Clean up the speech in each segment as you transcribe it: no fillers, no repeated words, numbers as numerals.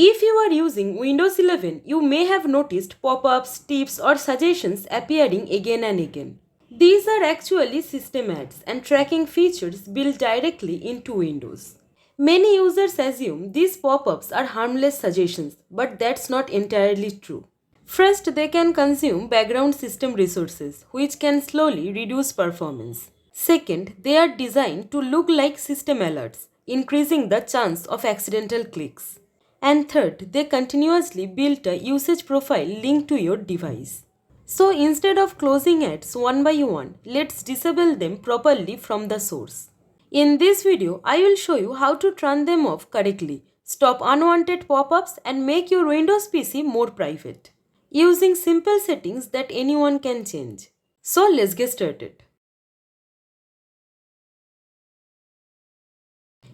If you are using Windows 11, you may have noticed pop-ups, tips or suggestions appearing again and again. These are actually system ads and tracking features built directly into Windows. Many users assume these pop-ups are harmless suggestions, but that's not entirely true. First, they can consume background system resources, which can slowly reduce performance. Second, they are designed to look like system alerts, increasing the chance of accidental clicks. And third, they continuously build a usage profile linked to your device. So instead of closing ads one by one, let's disable them properly from the source. In this video, I will show you how to turn them off correctly, stop unwanted pop-ups and make your Windows PC more private, using simple settings that anyone can change. So let's get started.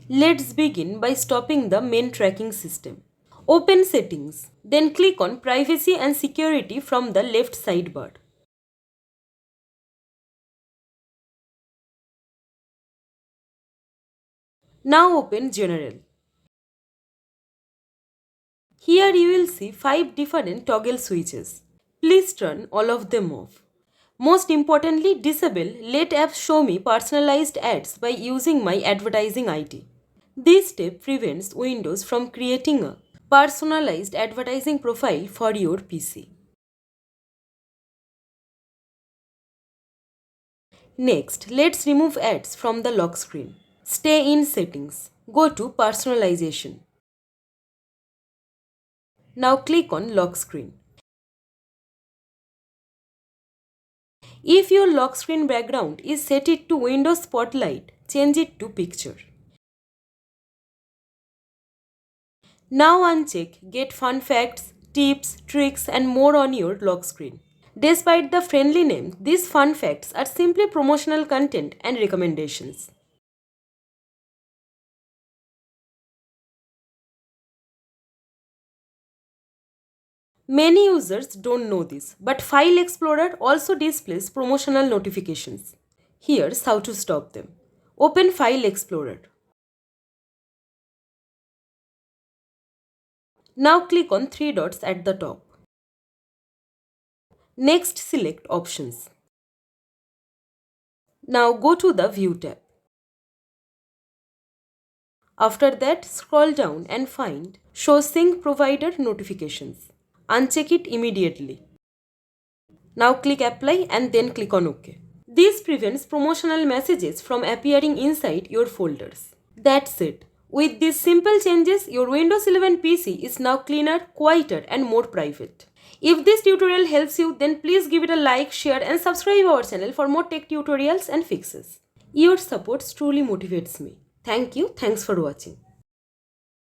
Let's begin by stopping the main tracking system. Open Settings, then click on Privacy and Security from the left sidebar. Now open General. Here you will see 5 different toggle switches. Please turn all of them off. Most importantly, disable Let Apps Show Me Personalized Ads by using my advertising ID. This step prevents Windows from creating a personalized advertising profile for your PC. Next, let's remove ads from the lock screen. Stay in Settings. Go to Personalization. Now click on Lock Screen. If your lock screen background is set it to Windows Spotlight, change it to Picture. Now uncheck Get Fun Facts, Tips, Tricks and more on your lock screen. Despite the friendly name, these fun facts are simply promotional content and recommendations. Many users don't know this, but File Explorer also displays promotional notifications. Here's how to stop them. Open File Explorer. Now click on 3 dots at the top. Next, select Options. Now go to the View tab. After that, scroll down and find Show Sync Provider Notifications. Uncheck it immediately. Now click Apply and then click on OK. This prevents promotional messages from appearing inside your folders. That's it. With these simple changes, your Windows 11 PC is now cleaner, quieter and more private. If this tutorial helps you, then please give it a like, share and subscribe our channel for more tech tutorials and fixes. Your support truly motivates me. Thank you. Thanks for watching.